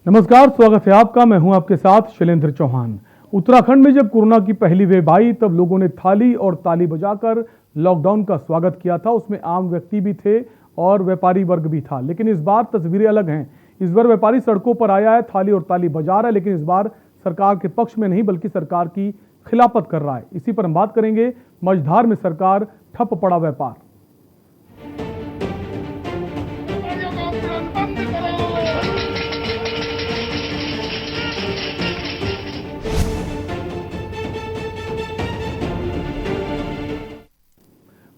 नमस्कार, स्वागत है आपका। मैं हूं आपके साथ शैलेंद्र चौहान। उत्तराखंड में जब कोरोना की पहली वेव आई तब लोगों ने थाली और ताली बजाकर लॉकडाउन का स्वागत किया था। उसमें आम व्यक्ति भी थे और व्यापारी वर्ग भी था। लेकिन इस बार तस्वीरें अलग हैं। इस बार व्यापारी सड़कों पर आया है, थाली और ताली बजा रहा है, लेकिन इस बार सरकार के पक्ष में नहीं बल्कि सरकार की खिलाफत कर रहा है। इसी पर हम बात करेंगे। मझधार में सरकार ठप पड़ा व्यापार।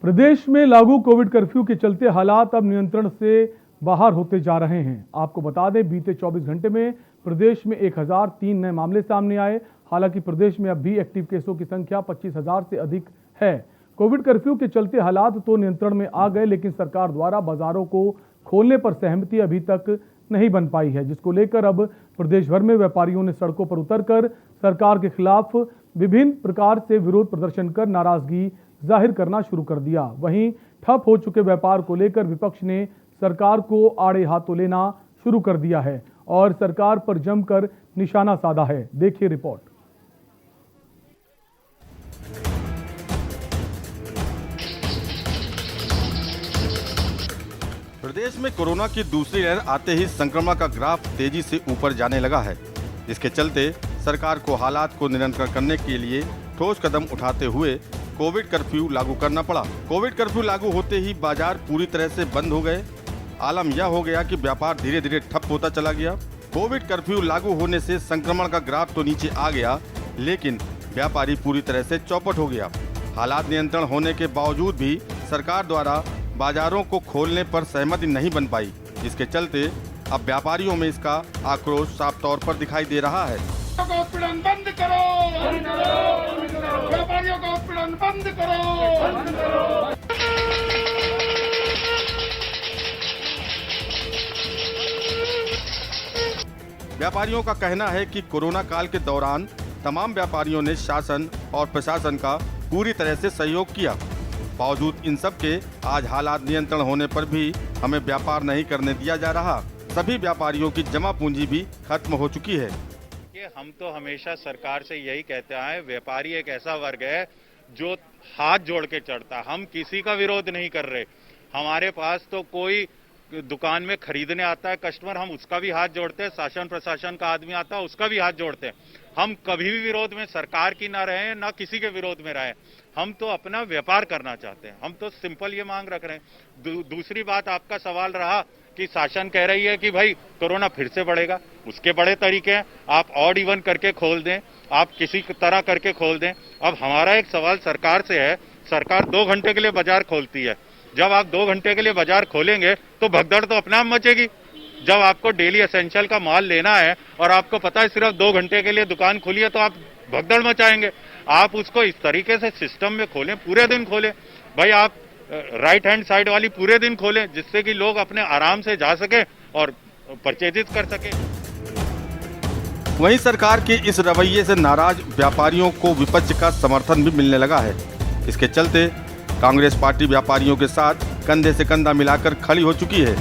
प्रदेश में लागू कोविड कर्फ्यू के चलते हालात अब नियंत्रण से बाहर होते जा रहे हैं। आपको बता दें, बीते 24 घंटे में प्रदेश में 1003 नए मामले सामने आए। हालांकि प्रदेश में अब भी एक्टिव केसों की संख्या 25,000 से अधिक है। कोविड कर्फ्यू के चलते हालात तो नियंत्रण में आ गए, लेकिन सरकार द्वारा बाजारों को खोलने पर सहमति अभी तक नहीं बन पाई है, जिसको लेकर अब प्रदेश भर में व्यापारियों ने सड़कों पर उतरकर सरकार के खिलाफ विभिन्न प्रकार से विरोध प्रदर्शन कर नाराजगी जाहिर करना शुरू कर दिया। वहीं ठप हो चुके व्यापार को लेकर विपक्ष ने सरकार को आड़े हाथों लेना शुरू कर दिया है और सरकार पर जमकर निशाना साधा है। देखिए रिपोर्ट। प्रदेश में कोरोना की दूसरी लहर आते ही संक्रमण का ग्राफ तेजी से ऊपर जाने लगा है। इसके चलते सरकार को हालात को नियंत्रण करने के लिए ठोस कदम उठाते हुए कोविड कर्फ्यू लागू करना पड़ा। कोविड कर्फ्यू लागू होते ही बाजार पूरी तरह से बंद हो गए। आलम यह हो गया कि व्यापार धीरे धीरे ठप होता चला गया। कोविड कर्फ्यू लागू होने से संक्रमण का ग्राफ तो नीचे आ गया, लेकिन व्यापारी पूरी तरह से चौपट हो गया। हालात नियंत्रण होने के बावजूद भी सरकार द्वारा बाजारों को खोलने पर सहमति नहीं बन पाई, जिसके चलते अब व्यापारियों में इसका आक्रोश साफ तौर पर दिखाई दे रहा है। बंद करो, व्यापारियों का उत्पीड़न बंद करो। व्यापारियों का कहना है कि कोरोना काल के दौरान तमाम व्यापारियों ने शासन और प्रशासन का पूरी तरह से सहयोग किया। बावजूद इन सब के आज हालात नियंत्रण होने पर भी हमें व्यापार नहीं करने दिया जा रहा। सभी व्यापारियों की जमा पूंजी भी खत्म हो चुकी है। हम तो हमेशा सरकार से यही कहते आए, व्यापारी एक ऐसा वर्ग है जो हाथ जोड़ के चढ़ता। हम किसी का विरोध नहीं कर रहे। हमारे पास तो कोई दुकान में खरीदने आता है कस्टमर, हम उसका भी हाथ जोड़ते हैं। शासन प्रशासन का आदमी आता है, उसका भी हाथ जोड़ते हैं। हम कभी भी विरोध में सरकार की ना रहे, ना किसी के विरोध में रहे। हम तो अपना व्यापार करना चाहते हैं। हम तो सिंपल ये मांग रख रहे हैं। दूसरी बात, आपका सवाल रहा कि शासन कह रही है कि भाई कोरोना फिर से बढ़ेगा। उसके बड़े तरीके हैं, आप ऑड इवन करके खोल दें, आप किसी तरह करके खोल दें। अब हमारा एक सवाल सरकार से है, सरकार 2 घंटे के लिए बाजार खोलती है। जब आप 2 घंटे के लिए बाजार खोलेंगे तो भगदड़ तो अपने आप मचेगी। जब आपको डेली एसेंशियल का माल लेना है और आपको पता है सिर्फ 2 घंटे के लिए दुकान खुली है, तो आप भगदड़ मचाएंगे। आप उसको इस तरीके से सिस्टम में खोलें, पूरे दिन खोलें। भाई आप राइट हैंड साइड वाली पूरे दिन खोलें, जिससे कि लोग अपने आराम से जा सके और परचेजिज कर सके। वहीं सरकार के इस रवैये से नाराज व्यापारियों को विपक्ष का समर्थन भी मिलने लगा है। इसके चलते कांग्रेस पार्टी व्यापारियों के साथ कंधे से कंधा मिलाकर खड़ी हो चुकी है।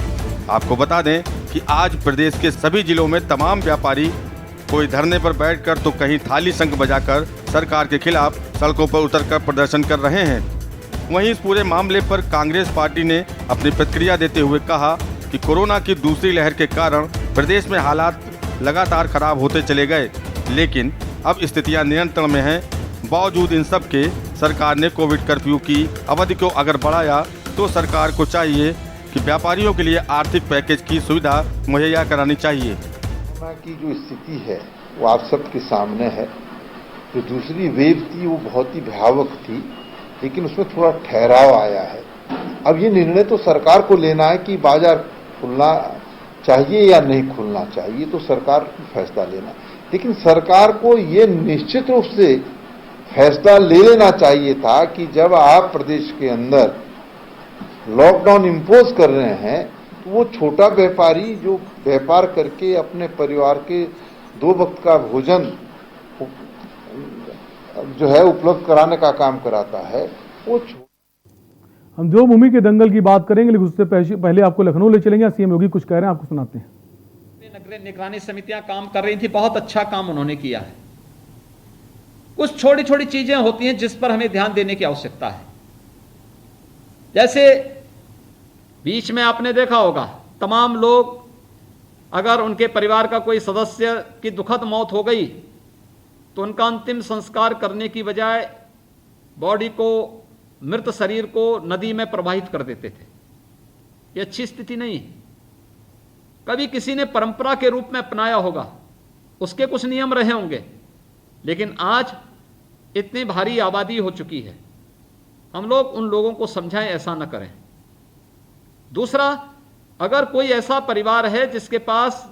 आपको बता दें कि आज प्रदेश के सभी जिलों में तमाम व्यापारी कोई धरने पर बैठकर तो कहीं थाली शंख बजाकर सरकार के खिलाफ सड़कों पर उतरकर प्रदर्शन कर रहे हैं। वहीं इस पूरे मामले पर कांग्रेस पार्टी ने अपनी प्रतिक्रिया देते हुए कहा कि कोरोना की दूसरी लहर के कारण प्रदेश में हालात लगातार खराब होते चले गए, लेकिन अब स्थितियां नियंत्रण में हैं। बावजूद इन सब के सरकार ने कोविड कर्फ्यू की अवधि को अगर बढ़ाया तो सरकार को चाहिए कि व्यापारियों के लिए आर्थिक पैकेज की सुविधा मुहैया करानी चाहिए। कोरोना की जो स्थिति है वो आप सबके सामने है। जो दूसरी वेव थी वो बहुत ही भयावह थी, लेकिन उसमें थोड़ा ठहराव आया है। अब ये निर्णय तो सरकार को लेना है कि बाजार खुलना चाहिए या नहीं खुलना चाहिए, तो सरकार को फैसला लेना। लेकिन सरकार को ये निश्चित रूप से फैसला ले लेना चाहिए था कि जब आप प्रदेश के अंदर लॉकडाउन इम्पोज कर रहे हैं तो वो छोटा व्यापारी जो व्यापार करके अपने परिवार के 2 वक्त का भोजन जो है उपलब्ध कराने का काम कराता है, वो हम देवभूमि के दंगल की बात करेंगे, लेकिन उससे पहले आपको लखनऊ ले चलेंगे। सीएम योगी कुछ कह रहे हैं, आपको सुनाते हैं। निगरानी समितियां काम कर रही थी, बहुत अच्छा काम उन्होंने किया है। कुछ छोटी छोटी चीजें होती हैं जिस पर हमें ध्यान देने की आवश्यकता है। जैसे बीच में आपने देखा होगा, तमाम लोग अगर उनके परिवार का कोई सदस्य की दुखद मौत हो गई तो उनका अंतिम संस्कार करने की बजाय बॉडी को, मृत शरीर को नदी में प्रवाहित कर देते थे। ये अच्छी स्थिति नहीं है। कभी किसी ने परंपरा के रूप में अपनाया होगा, उसके कुछ नियम रहे होंगे, लेकिन आज इतनी भारी आबादी हो चुकी है, हम लोग उन लोगों को समझाएं ऐसा न करें। दूसरा, अगर कोई ऐसा परिवार है जिसके पास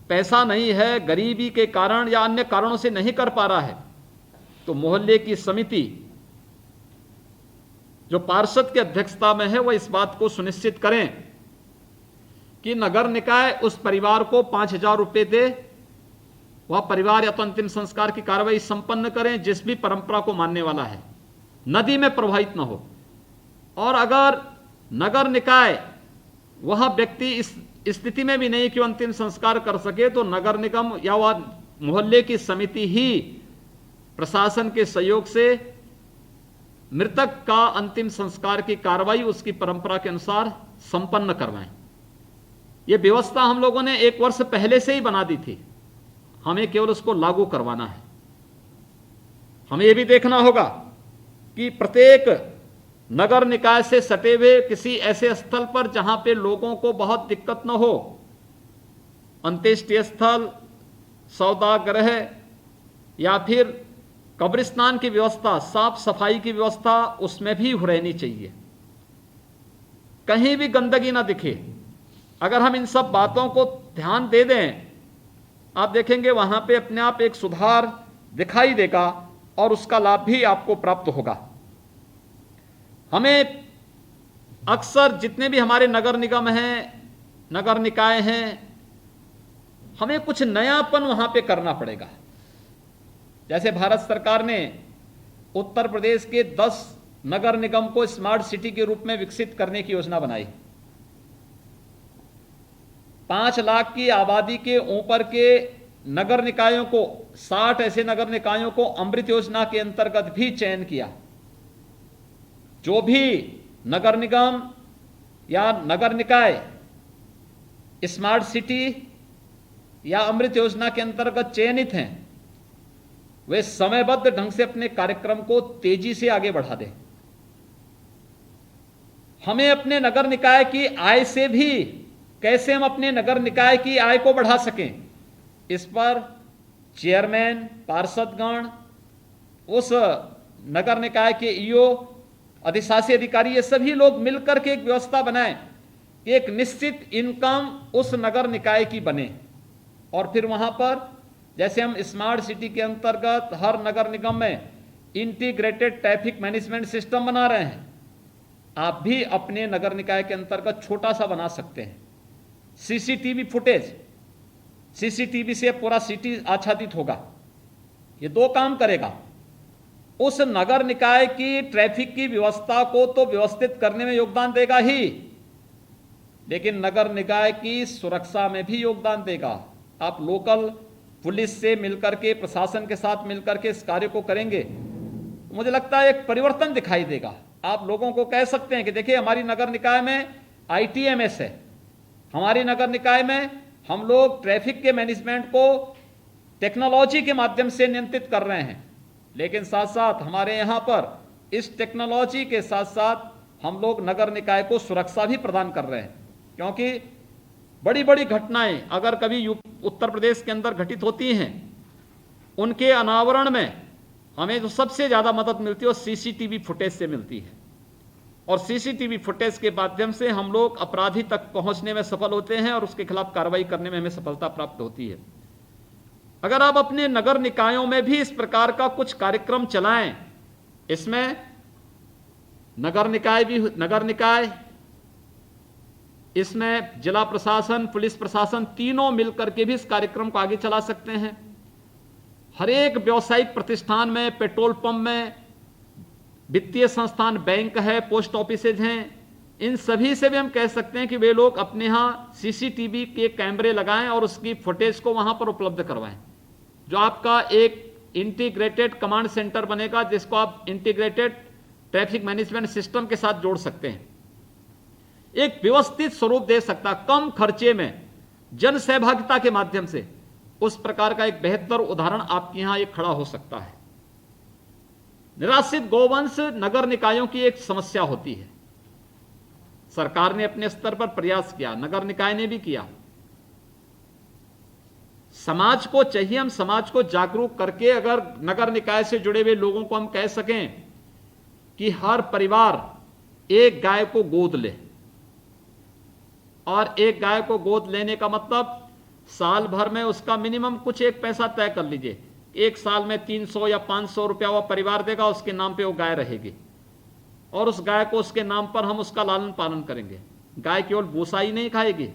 पैसा नहीं है, गरीबी के कारण या अन्य कारणों से नहीं कर पा रहा है, तो मोहल्ले की समिति जो पार्षद की अध्यक्षता में है, वह इस बात को सुनिश्चित करें कि नगर निकाय उस परिवार को 5,000 रुपए दे। वह परिवार या तो अंतिम संस्कार की कार्रवाई संपन्न करें जिस भी परंपरा को मानने वाला है, नदी में प्रवाहित न हो। और अगर नगर निकाय वह व्यक्ति इस स्थिति में भी नहीं कि वो अंतिम संस्कार कर सके, तो नगर निगम या वह मोहल्ले की समिति ही प्रशासन के सहयोग से मृतक का अंतिम संस्कार की कार्रवाई उसकी परंपरा के अनुसार संपन्न करवाएं। यह व्यवस्था हम लोगों ने 1 वर्ष पहले से ही बना दी थी, हमें केवल उसको लागू करवाना है। हमें यह भी देखना होगा कि प्रत्येक नगर निकाय से सटे हुए किसी ऐसे स्थल पर जहां पे लोगों को बहुत दिक्कत न हो, अंत्येष्टि स्थल, सौदागृह या फिर कब्रिस्तान की व्यवस्था, साफ सफाई की व्यवस्था उसमें भी रहनी चाहिए। कहीं भी गंदगी ना दिखे। अगर हम इन सब बातों को ध्यान दे दें, आप देखेंगे वहां पे अपने आप एक सुधार दिखाई देगा और उसका लाभ भी आपको प्राप्त होगा। हमें अक्सर जितने भी हमारे नगर निगम हैं, नगर निकाय हैं, हमें कुछ नयापन वहां पे करना पड़ेगा। जैसे भारत सरकार ने उत्तर प्रदेश के 10 नगर निगम को स्मार्ट सिटी के रूप में विकसित करने की योजना बनाई। 5 लाख की आबादी के ऊपर के नगर निकायों को, 60 ऐसे नगर निकायों को अमृत योजना के अंतर्गत भी चयन किया। जो भी नगर निगम या नगर निकाय स्मार्ट सिटी या अमृत योजना के अंतर्गत चयनित हैं, वे समयबद्ध ढंग से अपने कार्यक्रम को तेजी से आगे बढ़ा दें। हमें अपने नगर निकाय की आय से भी कैसे हम अपने नगर निकाय की आय को बढ़ा सकें, इस पर चेयरमैन, पार्षदगण, उस नगर निकाय के ईओ, अधिशासी अधिकारी, ये सभी लोग मिलकर के एक व्यवस्था बनाएं, एक निश्चित इनकम उस नगर निकाय की बने। और फिर वहां पर जैसे हम स्मार्ट सिटी के अंतर्गत हर नगर निगम में इंटीग्रेटेड ट्रैफिक मैनेजमेंट सिस्टम बना रहे हैं, आप भी अपने नगर निकाय के अंतर्गत छोटा सा बना सकते हैं। सीसीटीवी फुटेज, सीसीटीवी से पूरा सिटी आच्छादित होगा। ये 2 काम करेगा। उस नगर निकाय की ट्रैफिक की व्यवस्था को तो व्यवस्थित करने में योगदान देगा ही, लेकिन नगर निकाय की सुरक्षा में भी योगदान देगा। आप लोकल पुलिस से मिलकर के, प्रशासन के साथ मिलकर के इस कार्य को करेंगे, मुझे लगता है एक परिवर्तन दिखाई देगा। आप लोगों को कह सकते हैं कि देखिए हमारी नगर निकाय में ITMS है, हमारी नगर निकाय में हम लोग ट्रैफिक के मैनेजमेंट को टेक्नोलॉजी के माध्यम से नियंत्रित कर रहे हैं, लेकिन साथ साथ हमारे यहाँ पर इस टेक्नोलॉजी के साथ साथ हम लोग नगर निकाय को सुरक्षा भी प्रदान कर रहे हैं। क्योंकि बड़ी बड़ी घटनाएं अगर कभी उत्तर प्रदेश के अंदर घटित होती हैं, उनके अनावरण में हमें जो सबसे ज़्यादा मदद मिलती है वो सीसीटीवी फुटेज से मिलती है। और सीसीटीवी फुटेज के माध्यम से हम लोग अपराधी तक पहुंचने में सफल होते हैं और उसके खिलाफ कार्रवाई करने में हमें सफलता प्राप्त होती है। अगर आप अपने नगर निकायों में भी इस प्रकार का कुछ कार्यक्रम चलाएं, इसमें नगर निकाय, इसमें जिला प्रशासन, पुलिस प्रशासन, तीनों मिलकर के भी इस कार्यक्रम को आगे चला सकते हैं। हर एक व्यावसायिक प्रतिष्ठान में, पेट्रोल पंप में, वित्तीय संस्थान, बैंक है, पोस्ट ऑफिसेज हैं, इन सभी से भी हम कह सकते हैं कि वे लोग अपने यहाँ सीसीटीवी के कैमरे लगाएं और उसकी फुटेज को वहां पर उपलब्ध करवाएं, जो आपका एक इंटीग्रेटेड कमांड सेंटर बनेगा, जिसको आप इंटीग्रेटेड ट्रैफिक मैनेजमेंट सिस्टम के साथ जोड़ सकते हैं। एक व्यवस्थित स्वरूप दे सकता, कम खर्चे में जन सहभागिता के माध्यम से उस प्रकार का एक बेहतर उदाहरण आपके यहां एक खड़ा हो सकता है। निराश्रित गौवंश नगर निकायों की एक समस्या होती है। सरकार ने अपने स्तर पर प्रयास किया, नगर निकाय ने भी किया। समाज को चाहिए, हम समाज को जागरूक करके अगर नगर निकाय से जुड़े हुए लोगों को हम कह सकें कि हर परिवार एक गाय को गोद ले, और एक गाय को गोद लेने का मतलब साल भर में उसका मिनिमम कुछ एक पैसा तय कर लीजिए। एक साल में 300 या 500 रुपया वो परिवार देगा, उसके नाम पे वो गाय रहेगी और उस गाय को उसके नाम पर हम उसका लालन पालन करेंगे। गाय केवल भूसा ही नहीं खाएगी,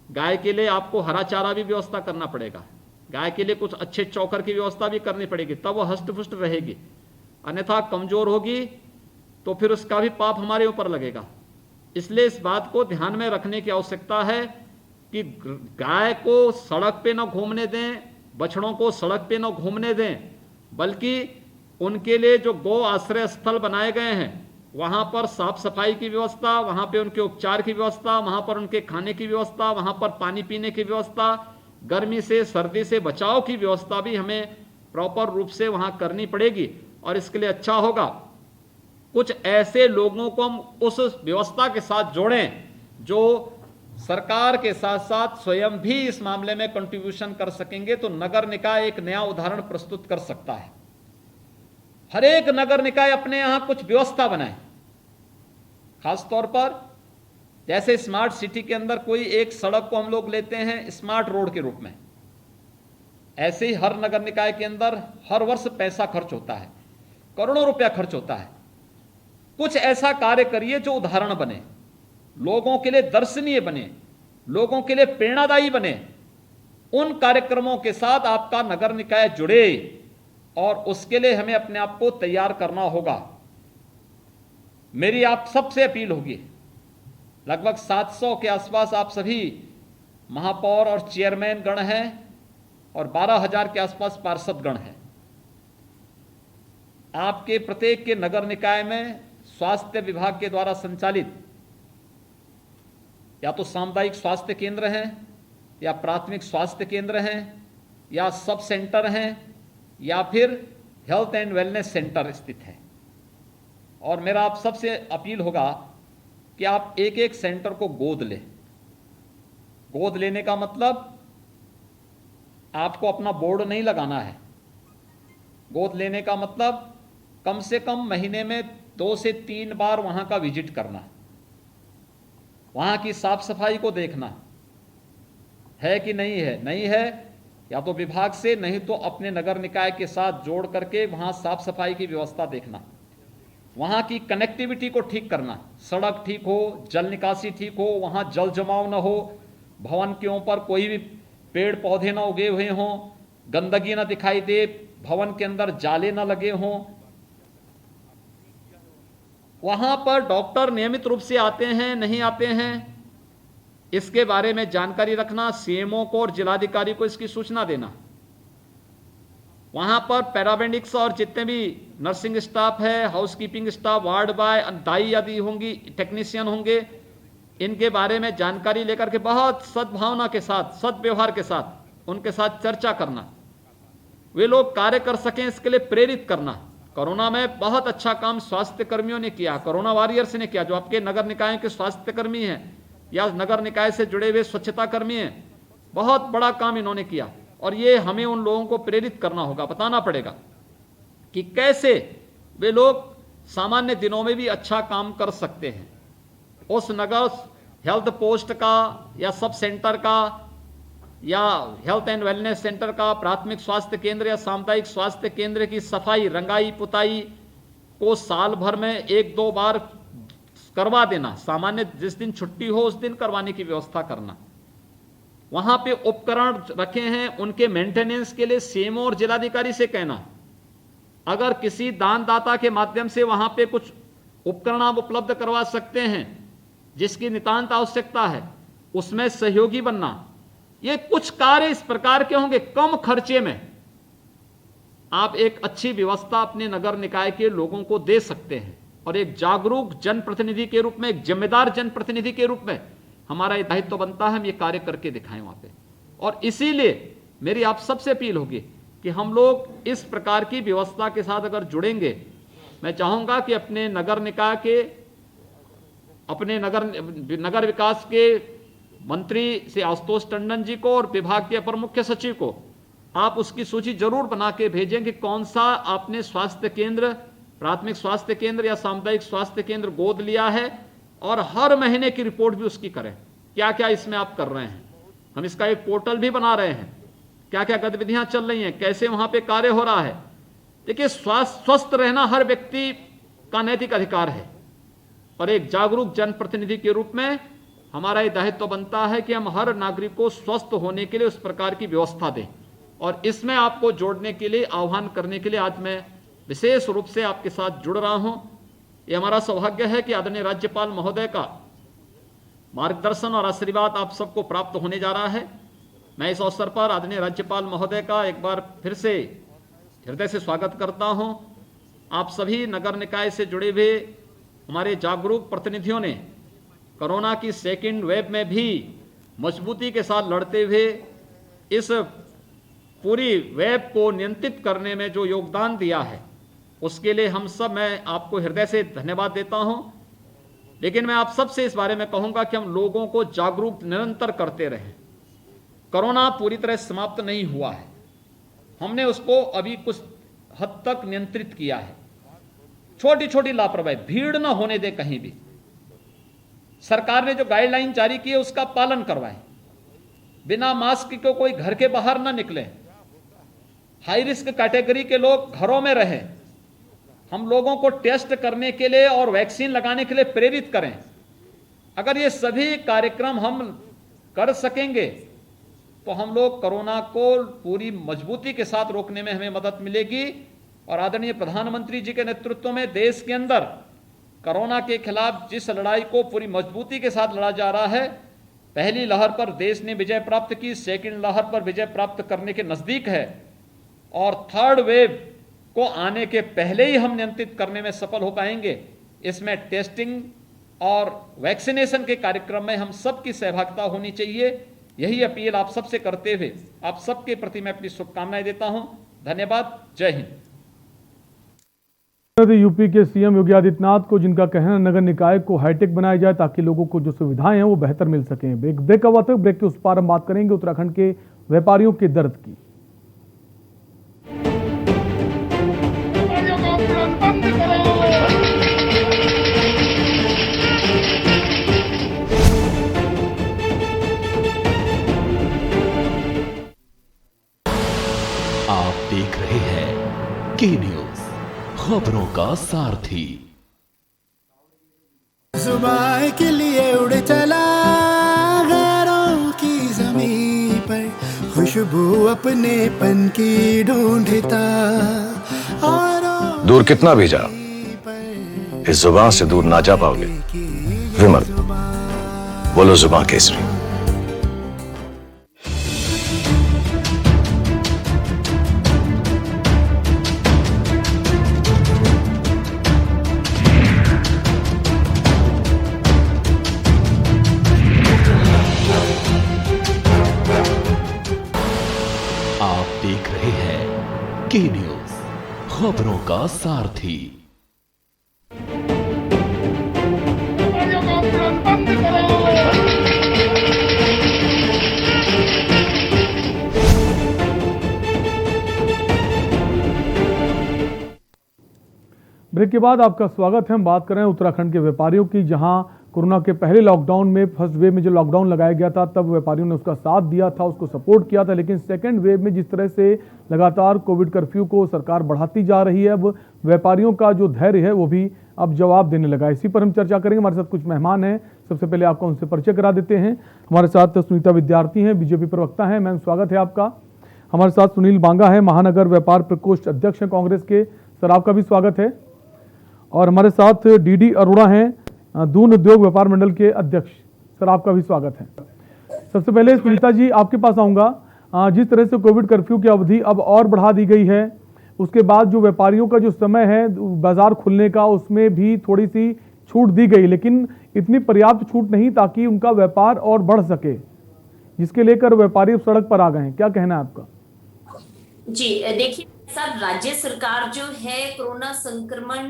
गाय के लिए आपको हरा चारा भी व्यवस्था करना पड़ेगा, गाय के लिए कुछ अच्छे चौकर की व्यवस्था भी करनी पड़ेगी, तब वो हष्ट पुष्ट रहेगी। अन्यथा कमजोर होगी तो फिर उसका भी पाप हमारे ऊपर लगेगा। इसलिए इस बात को ध्यान में रखने की आवश्यकता है कि गाय को सड़क पे न घूमने दें, बछड़ों को सड़क पे न घूमने दें, बल्कि उनके लिए जो गौ आश्रय स्थल बनाए गए हैं वहां पर साफ सफाई की व्यवस्था, वहां पे उनके उपचार की व्यवस्था, वहां पर उनके खाने की व्यवस्था, वहां पर पानी पीने की व्यवस्था, गर्मी से सर्दी से बचाव की व्यवस्था भी हमें प्रॉपर रूप से वहां करनी पड़ेगी। और इसके लिए अच्छा होगा कुछ ऐसे लोगों को हम उस व्यवस्था के साथ जोड़ें जो सरकार के साथ साथ स्वयं भी इस मामले में कंट्रीब्यूशन कर सकेंगे, तो नगर निकाय एक नया उदाहरण प्रस्तुत कर सकता है। हर एक नगर निकाय अपने यहां कुछ व्यवस्था बनाए, खासतौर पर जैसे स्मार्ट सिटी के अंदर कोई एक सड़क को हम लोग लेते हैं स्मार्ट रोड के रूप में, ऐसे ही हर नगर निकाय के अंदर हर वर्ष पैसा खर्च होता है, करोड़ों रुपया खर्च होता है। कुछ ऐसा कार्य करिए जो उदाहरण बने, लोगों के लिए दर्शनीय बने, लोगों के लिए प्रेरणादायी बने। उन कार्यक्रमों के साथ आपका नगर निकाय जुड़े और उसके लिए हमें अपने आप को तैयार करना होगा। मेरी आप सबसे अपील होगी, लगभग 700 के आसपास आप सभी महापौर और चेयरमैन गण हैं और 12,000 के आसपास पार्षद गण हैं। आपके प्रत्येक के नगर निकाय में स्वास्थ्य विभाग के द्वारा संचालित या तो सामुदायिक स्वास्थ्य केंद्र हैं या प्राथमिक स्वास्थ्य केंद्र हैं या सब सेंटर हैं या फिर हेल्थ एंड वेलनेस सेंटर स्थित है। और मेरा आप सबसे अपील होगा कि आप एक एक सेंटर को गोद लें। गोद लेने का मतलब आपको अपना बोर्ड नहीं लगाना है। गोद लेने का मतलब कम से कम महीने में 2 से 3 बार वहां का विजिट करना, वहां की साफ सफाई को देखना है कि नहीं है या तो विभाग से, नहीं तो अपने नगर निकाय के साथ जोड़ करके वहां साफ सफाई की व्यवस्था देखना, वहां की कनेक्टिविटी को ठीक करना, सड़क ठीक हो, जल निकासी ठीक हो, वहां जल जमाव न हो, भवन के ऊपर कोई भी पेड़ पौधे न उगे हुए हों, गंदगी न दिखाई दे, भवन के अंदर जाले न लगे हों, वहां पर डॉक्टर नियमित रूप से आते हैं नहीं आते हैं इसके बारे में जानकारी रखना, सीएमओ को और जिलाधिकारी को इसकी सूचना देना। वहां पर पैरामेडिक्स और जितने भी नर्सिंग स्टाफ है, हाउसकीपिंग स्टाफ, वार्ड बॉय, दाई आदि होंगी, टेक्नीशियन होंगे, इनके बारे में जानकारी लेकर के बहुत सद्भावना के साथ, सद्व्यवहार के साथ उनके साथ चर्चा करना, वे लोग कार्य कर सकें इसके लिए प्रेरित करना। कोरोना में बहुत अच्छा काम स्वास्थ्य कर्मियों ने किया, कोरोना वॉरियर्स ने किया, जो आपके नगर निकाय के स्वास्थ्य कर्मी हैं या नगर निकाय से जुड़े हुए स्वच्छता कर्मी हैं, बहुत बड़ा काम इन्होंने किया। और ये हमें उन लोगों को प्रेरित करना होगा, बताना पड़ेगा कि कैसे वे लोग सामान्य दिनों में भी अच्छा काम कर सकते हैं। उस नगर हेल्थ पोस्ट का या सब सेंटर का या हेल्थ एंड वेलनेस सेंटर का, प्राथमिक स्वास्थ्य केंद्र या सामुदायिक स्वास्थ्य केंद्र की सफाई, रंगाई पुताई को साल भर में 1-2 बार करवा देना, सामान्य जिस दिन छुट्टी हो उस दिन करवाने की व्यवस्था करना। वहां पे उपकरण रखे हैं, उनके मेंटेनेंस के लिए सीएमओ और जिलाधिकारी से कहना, अगर किसी दानदाता के माध्यम से वहां पे कुछ उपकरण आप उपलब्ध करवा सकते हैं जिसकी नितांत आवश्यकता है उसमें सहयोगी बनना, ये कुछ कार्य इस प्रकार के होंगे कम खर्चे में आप एक अच्छी व्यवस्था अपने नगर निकाय के लोगों को दे सकते हैं। और एक जागरूक जनप्रतिनिधि के रूप में, एक जिम्मेदार जनप्रतिनिधि के रूप में हमारा ये दायित्व बनता है हम ये कार्य करके दिखाएं वहां पे। और इसीलिए मेरी आप सबसे अपील होगी कि हम लोग इस प्रकार की व्यवस्था के साथ अगर जुड़ेंगे, मैं चाहूंगा कि अपने नगर निकाय के, अपने नगर विकास के मंत्री श्री आशुतोष टंडन जी को और विभाग के अपर मुख्य सचिव को आप उसकी सूची जरूर बना के भेजें कि कौन सा आपने स्वास्थ्य केंद्र, प्राथमिक स्वास्थ्य केंद्र या सामुदायिक स्वास्थ्य केंद्र गोद लिया है, और हर महीने की रिपोर्ट भी उसकी करें, क्या क्या इसमें आप कर रहे हैं। हम इसका एक पोर्टल भी बना रहे हैं, क्या क्या गतिविधियां चल रही हैं, कैसे वहां पे कार्य हो रहा है। देखिए, स्वस्थ रहना हर व्यक्ति का नैतिक अधिकार है और एक जागरूक जनप्रतिनिधि के रूप में हमारा ये दायित्व बनता है कि हम हर नागरिक को स्वस्थ होने के लिए उस प्रकार की व्यवस्था दें। और इसमें आपको जोड़ने के लिए, आह्वान करने के लिए आज मैं विशेष रूप से आपके साथ जुड़ रहा हूं। ये हमारा सौभाग्य है कि आदरणीय राज्यपाल महोदय का मार्गदर्शन और आशीर्वाद आप सबको प्राप्त होने जा रहा है। मैं इस अवसर पर आदरणीय राज्यपाल महोदय का एक बार फिर से हृदय से स्वागत करता हूं। आप सभी नगर निकाय से जुड़े हुए हमारे जागरूक प्रतिनिधियों ने कोरोना की सेकेंड वेव में भी मजबूती के साथ लड़ते हुए इस पूरी वेब को नियंत्रित करने में जो योगदान दिया है उसके लिए हम सब, मैं आपको हृदय से धन्यवाद देता हूं। लेकिन मैं आप सबसे इस बारे में कहूंगा कि हम लोगों को जागरूक निरंतर करते रहें। कोरोना पूरी तरह समाप्त नहीं हुआ है, हमने उसको अभी कुछ हद तक नियंत्रित किया है। छोटी छोटी लापरवाही, भीड़ न होने दे कहीं भी, सरकार ने जो गाइडलाइन जारी की है उसका पालन करवाएं, बिना मास्क के कोई घर के बाहर न निकले, हाई रिस्क कैटेगरी के लोग घरों में रहें, हम लोगों को टेस्ट करने के लिए और वैक्सीन लगाने के लिए प्रेरित करें। अगर ये सभी कार्यक्रम हम कर सकेंगे तो हम लोग कोरोना को पूरी मजबूती के साथ रोकने में हमें मदद मिलेगी। और आदरणीय प्रधानमंत्री जी के नेतृत्व में देश के अंदर कोरोना के खिलाफ जिस लड़ाई को पूरी मजबूती के साथ लड़ा जा रहा है, पहली लहर पर देश ने विजय प्राप्त की, सेकंड लहर पर विजय प्राप्त करने के नजदीक है और थर्ड वेव को आने के पहले ही हम नियंत्रित करने में सफल हो पाएंगे। इसमें टेस्टिंग और वैक्सीनेशन के कार्यक्रम में हम सबकी सहभागिता होनी चाहिए। यही अपील आप सबसे करते हुए आप सबके प्रति मैं अपनी शुभकामनाएं देता हूं। धन्यवाद। जय हिंद। यूपी के सीएम योगी आदित्यनाथ को, जिनका कहना नगर निकाय को हाईटेक बनाया जाए ताकि लोगों को जो सुविधाएं हैं वो बेहतर मिल सकें। ब्रेक का वक्त, ब्रेक के उस पार हम बात करेंगे उत्तराखंड के व्यापारियों के दर्द की। व्यापारियों का उत्पीड़न बंद करो। आप देख रहे हैं के न्यूज, खबरों का सारथी। जुबान के लिए उड़ चला गैरों की जमीन पर, खुशबू अपने पन की ढूंढता। दूर कितना भी जाओ, इस जुबान से दूर ना जा पाओगे। विमल, बोलो जुबान केसरी। आप देख रहे हैं के न्यूज, खबरों का सारथी। व्यापारियों का उत्पीड़न बंद करो। ब्रेक के बाद आपका स्वागत है। हम बात कर रहे हैं उत्तराखंड के व्यापारियों की, जहां कोरोना के पहले लॉकडाउन में, फर्स्ट वेव में जो लॉकडाउन लगाया गया था तब व्यापारियों ने उसका साथ दिया था, उसको सपोर्ट किया था। लेकिन सेकेंड वेव में जिस तरह से लगातार कोविड कर्फ्यू को सरकार बढ़ाती जा रही है, अब व्यापारियों का जो धैर्य है वो भी अब जवाब देने लगा। इसी पर हम चर्चा करेंगे। हमारे साथ कुछ मेहमान हैं, सबसे पहले आपका उनसे परिचय करा देते हैं। हमारे साथ सुनीता विद्यार्थी हैं, बीजेपी प्रवक्ता हैं। मैम, स्वागत है आपका। हमारे साथ सुनील बांगा है, महानगर व्यापार प्रकोष्ठ अध्यक्ष हैं कांग्रेस के। सर, आपका भी स्वागत है। और हमारे साथ डीडी अरोड़ा हैं, दून उद्योग व्यापार मंडल के अध्यक्ष। सर, आपका भी स्वागत है। सबसे पहले सुनीता जी, आपके पास आऊँगा। जिस तरह से कोविड कर्फ्यू की अवधि अब और बढ़ा दी गई है, उसके बाद जो व्यापारियों का जो समय है बाजार खुलने का, उसमें भी थोड़ी सी छूट दी गई, लेकिन इतनी पर्याप्त छूट नहीं ताकि उनका व्यापार और बढ़ सके, जिसके लेकर व्यापारी सड़क पर आ गए हैं। क्या कहना है आपका? जी देखिए साहब, राज्य सरकार जो है कोरोना संक्रमण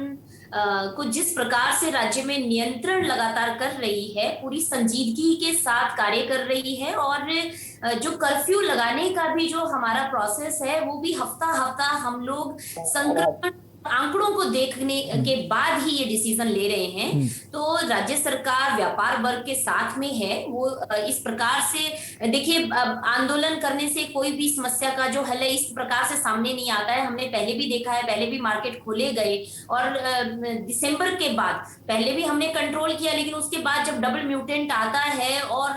को जिस प्रकार से राज्य में नियंत्रण लगातार कर रही है, पूरी संजीदगी के साथ कार्य कर रही है, और जो कर्फ्यू लगाने का भी जो हमारा प्रोसेस है वो भी हफ्ता हफ्ता हम लोग संक्रमण आंकड़ों को देखने के बाद ही ये डिसीजन ले रहे हैं। तो राज्य सरकार व्यापार वर्ग के साथ में है। वो इस प्रकार से देखिए, आंदोलन करने से कोई भी समस्या का जो हल है इस प्रकार से सामने नहीं आता है। हमने पहले भी देखा है, पहले भी मार्केट खोले गए और दिसंबर के बाद पहले भी हमने कंट्रोल किया, लेकिन उसके बाद जब डबल म्यूटेंट आता है और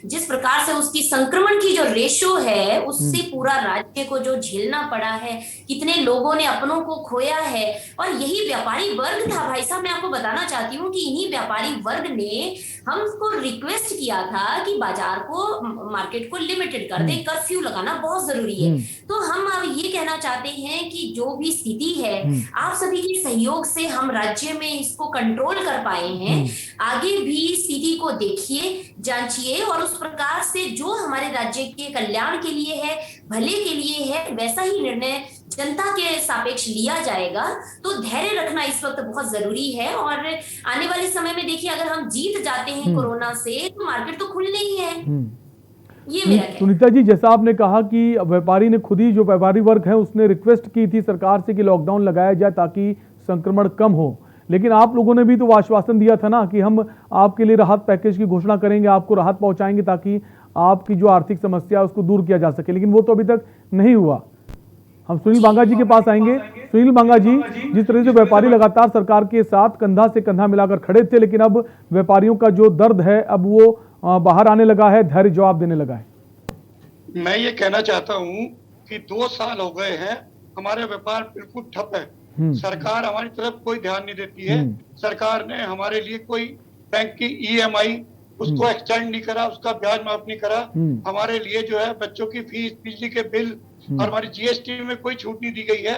जिस प्रकार से उसकी संक्रमण की जो रेशो है उससे पूरा राज्य को जो झेलना पड़ा है, कितने लोगों ने अपनों को खोया है, और यही व्यापारी वर्ग था। भाई साहब, मैं आपको बताना चाहती हूँ कि इन्हीं व्यापारी वर्ग ने हमको रिक्वेस्ट किया था कि बाजार को, मार्केट को लिमिटेड कर दे, कर्फ्यू लगाना बहुत जरूरी है। तो हम अब ये कहना चाहते हैं कि जो भी स्थिति है, आप सभी के सहयोग से हम राज्य में इसको कंट्रोल कर पाए हैं। आगे भी स्थिति को देखिए, जांचिए, और उस प्रकार से जो हमारे राज्य के कल्याण के लिए है, भले के लिए है, वैसा ही निर्णय जनता के सापेक्ष लिया जाएगा। तो धैर्य रखना इस वक्त बहुत जरूरी है, और आने वाले समय में देखिए, अगर हम जीत जाते हैं कोरोना से तो मार्केट तो खुलने ही है। ये मेरा कहना है। सुनीता जी, जैसा आपने कहा कि व्यापारी ने खुद ही, जो व्यापारी वर्ग है उसने रिक्वेस्ट की थी सरकार से कि लॉकडाउन लगाया जाए ताकि संक्रमण कम हो, लेकिन आप लोगों ने भी तो आश्वासन दिया था ना कि हम आपके लिए राहत पैकेज की घोषणा करेंगे, आपको राहत पहुंचाएंगे ताकि आपकी जो आर्थिक समस्या है उसको दूर किया जा सके, लेकिन वो तो अभी तक नहीं हुआ। हम सुनील बांगा जी के पास आएंगे। सुनील बांगा जी, जिस तरह से व्यापारी लगातार सरकार के साथ कंधा से कंधा मिलाकर खड़े थे, लेकिन अब व्यापारियों का जो दर्द है अब वो बाहर आने लगा है, धैर्य जवाब देने लगा है। मैं ये कहना चाहता हूँ कि 2 साल हो गए हैं, हमारे व्यापार बिल्कुल ठप है। सरकार हमारी तरफ कोई ध्यान नहीं देती है। सरकार ने हमारे लिए कोई बैंक की EMI उसको एक्सटेंड नहीं करा, उसका ब्याज माफ नहीं करा। हमारे लिए जो है बच्चों की फीस, बिजली के बिल और हमारी GST में कोई छूट नहीं दी गई है।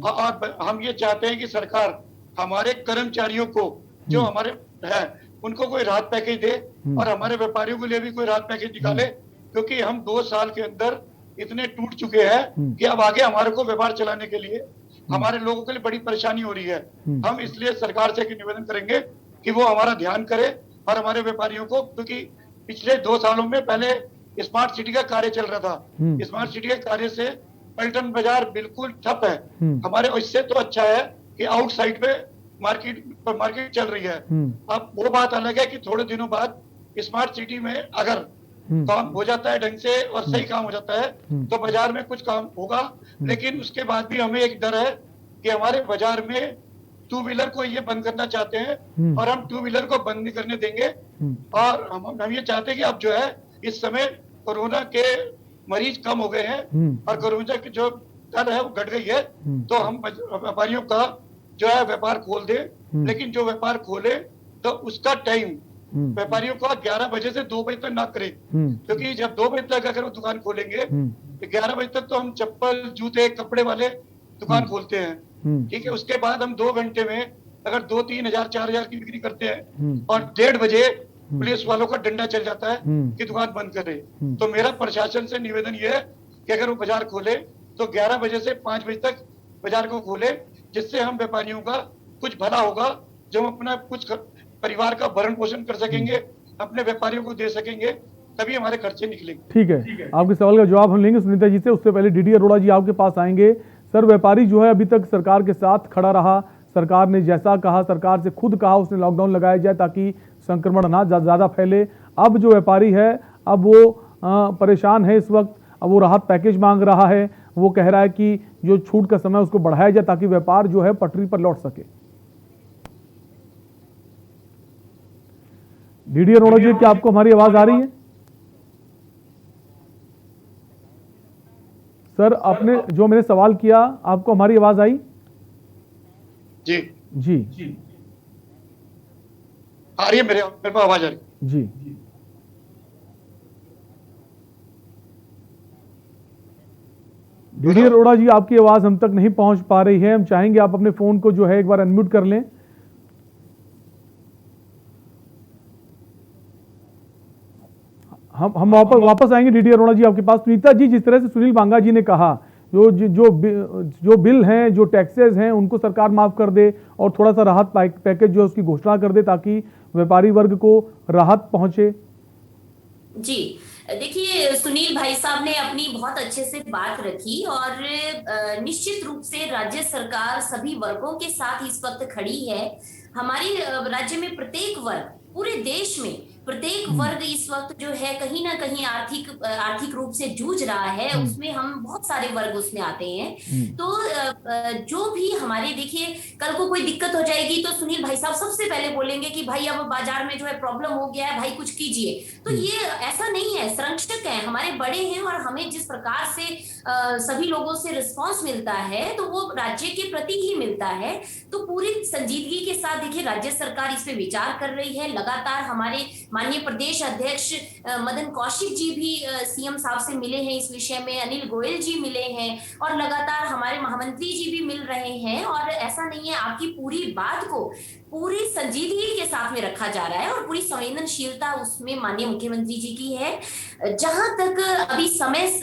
और हम ये चाहते हैं कि सरकार हमारे कर्मचारियों को जो हमारे है उनको कोई राहत पैकेज दे, और हमारे व्यापारियों के लिए भी कोई राहत पैकेज निकाले, क्योंकि हम 2 साल के अंदर इतने टूट चुके हैं कि अब आगे हमारे को व्यापार चलाने के लिए हमारे लोगों के लिए बड़ी परेशानी हो रही है। हम इसलिए सरकार से निवेदन करेंगे कि वो हमारा ध्यान करे और हमारे व्यापारियों को, क्योंकि पिछले 2 सालों में पहले स्मार्ट सिटी का कार्य चल रहा था, स्मार्ट सिटी के कार्य से पलटन बाजार बिल्कुल ठप है हमारे। इससे तो अच्छा है कि आउटसाइड पे मार्केट चल रही है। अब वो बात अलग है कि थोड़े दिनों बाद स्मार्ट सिटी में अगर काम हो जाता है ढंग से और सही काम हो जाता है तो बाजार में कुछ काम होगा, लेकिन उसके बाद भी हमें एक डर है कि हमारे बाजार में 2 व्हीलर को ये बंद करना चाहते हैं, और हम 2 व्हीलर को बंद नहीं करने देंगे। और हम ये चाहते हैं कि अब जो है इस समय कोरोना के मरीज कम हो गए हैं और कोरोना की जो दर है वो घट गई है, तो हम व्यापारियों का जो है व्यापार खोल दे। लेकिन जो व्यापार खोले तो उसका टाइम व्यापारियों का 11 बजे से 2 बजे तक ना करें, क्योंकि जब 2 बजे तक अगर वो दुकान खोलेंगे तो 11 बजे तक तो हम चप्पल, जूते, कपड़े वाले दुकान खोलते हैं, ठीक है। उसके बाद हम 2 घंटे में अगर 2-3 हजार 4 हजार की बिक्री करते हैं और 1:30 बजे पुलिस वालों का डंडा चल जाता है कि दुकान बंद करे। तो मेरा प्रशासन से निवेदन ये है कि अगर वो बाजार खोले तो 11 बजे से 5 बजे तक बाजार को खोले, जिससे हम व्यापारियों का कुछ भला होगा, जो हम अपना कुछ परिवार का भरण पोषण कर सकेंगे, अपने व्यापारियों को दे सकेंगे, तभी हमारे खर्चे निकलेंगे। ठीक है, आपके सवाल का जवाब हम लेंगे सुनीता जी से। उससे पहले डीडी अरोड़ा जी आपके पास आएंगे। सर, व्यापारी जो है अभी तक सरकार के साथ खड़ा रहा, सरकार ने जैसा कहा, सरकार से खुद कहा उसने लॉकडाउन लगाया जाए ताकि संक्रमण ना ज़्यादा फैले। अब जो व्यापारी है अब वो परेशान है इस वक्त, अब वो राहत पैकेज मांग रहा है। वो कह रहा है कि जो छूट का समय उसको बढ़ाया जाए ताकि व्यापार जो है पटरी पर लौट सके। डीडी अरोड़ा जी, क्या आपको हमारी आवाज आ रही है? सर, आपने जो मैंने सवाल किया, आपको हमारी आवाज आई? जी जी। आ रही है मेरे पास आवाज आ रही है? जी डीडी अरोड़ा जी, आपकी आवाज हम तक नहीं पहुंच पा रही है। हम चाहेंगे आप अपने फोन को जो है एक बार अनम्यूट कर लें। हम वापस आएंगे डीडी अरोड़ा जी आपके पास। सुनीता जी, जिस तरह से सुनील बांगा जी ने कहा, जो बिल हैं, जो टैक्सेस हैं, उनको सरकार माफ कर दे और थोड़ा सा राहत पैकेज जो है उसकी घोषणा कर दे ताकि व्यापारी वर्ग को राहत पहुंचे। जी देखिए, सुनील भाई साहब ने अपनी बहुत अच्छे से बात रखी और निश्चित रूप से राज्य सरकार सभी वर्गों के साथ इस वक्त खड़ी है। हमारे राज्य में प्रत्येक वर्ग, पूरे देश में प्रत्येक वर्ग इस वक्त जो है कहीं ना कहीं आर्थिक रूप से जूझ रहा है। उसमें हम बहुत सारे वर्ग उसमें आते हैं। तो जो भी हमारे, देखिए कल को कोई दिक्कत हो जाएगी तो सुनील भाई साहब सबसे पहले बोलेंगे कि भाई अब बाजार में जो है प्रॉब्लम हो गया है, भाई कुछ कीजिए। तो ये ऐसा नहीं है, संरक्षक है, हमारे बड़े हैं और हमें जिस प्रकार से सभी लोगों से रिस्पॉन्स मिलता है तो वो राज्य के प्रति ही मिलता है। तो पूरी संजीदगी के साथ देखिए राज्य सरकार इस पे विचार कर रही है। लगातार हमारे माननीय प्रदेश अध्यक्ष मदन कौशिक जी भी सीएम साहब से मिले हैं इस विषय में, अनिल गोयल जी मिले हैं और लगातार हमारे महामंत्री जी भी मिल रहे हैं। और ऐसा नहीं है, आपकी पूरी बात को पूरी संजीदगी के साथ में रखा जा रहा है और पूरी संवेदनशीलता उसमें माननीय मुख्यमंत्री जी की है। जहां तक अभी समय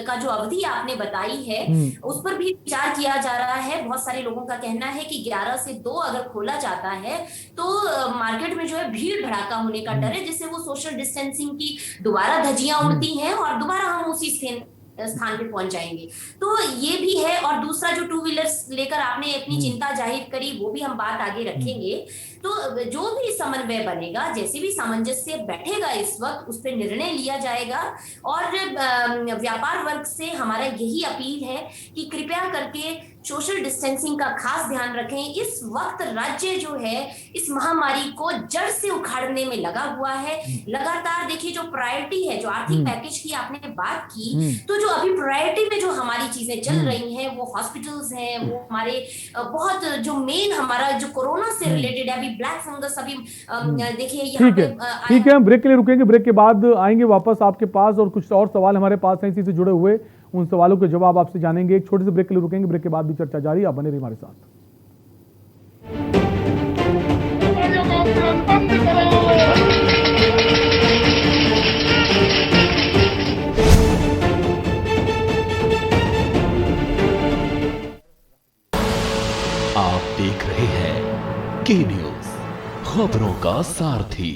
का जो अवधि आपने बताई है उस पर भी विचार किया जा रहा है। बहुत सारे लोगों का कहना है कि 11 से 2 अगर खोला जाता है तो मार्केट में जो है भीड़ भड़ाका होने का डर है, जिससे वो सोशल डिस्टेंसिंग की दोबारा धज्जियां उड़ती हैं और दोबारा हम उसी स्थान पे पहुंच जाएंगे। तो ये भी है। और दूसरा जो 2 व्हीलर्स लेकर आपने अपनी चिंता जाहिर करी, वो भी हम बात आगे रखेंगे। तो जो भी समन्वय बनेगा, जैसे भी सामंजस्य बैठेगा इस वक्त, उस पर निर्णय लिया जाएगा। और व्यापार वर्ग से हमारा यही अपील है कि कृपया करके सोशल डिस्टेंसिंग का खास ध्यान रखें। इस वक्त राज्य जो है इस महामारी को जड़ से उखाड़ने में लगा हुआ है। लगातार देखिए जो प्रायोरिटी है, जो आर्थिक पैकेज की आपने बात की, तो जो अभी प्रायोरिटी में जो हमारी चीजें चल रही हैं वो हॉस्पिटल्स हैं, वो हमारे बहुत जो मेन हमारा जो कोरोना से रिलेटेड है, अभी ब्लैक फंगस अभी देखिए यहाँ पे ठीक है, हम ब्रेक के लिए रुकेंगे। ब्रेक के बाद आएंगे वापस आपके पास और कुछ और सवाल हमारे पास हैं इसी से जुड़े हुए, उन सवालों के जवाब आपसे जानेंगे। एक छोटे से ब्रेक के लिए रुकेंगे, ब्रेक के बाद भी चर्चा जारी, आप बने रहिए हमारे साथ। आप देख रहे हैं के न्यूज़, खबरों का सारथी।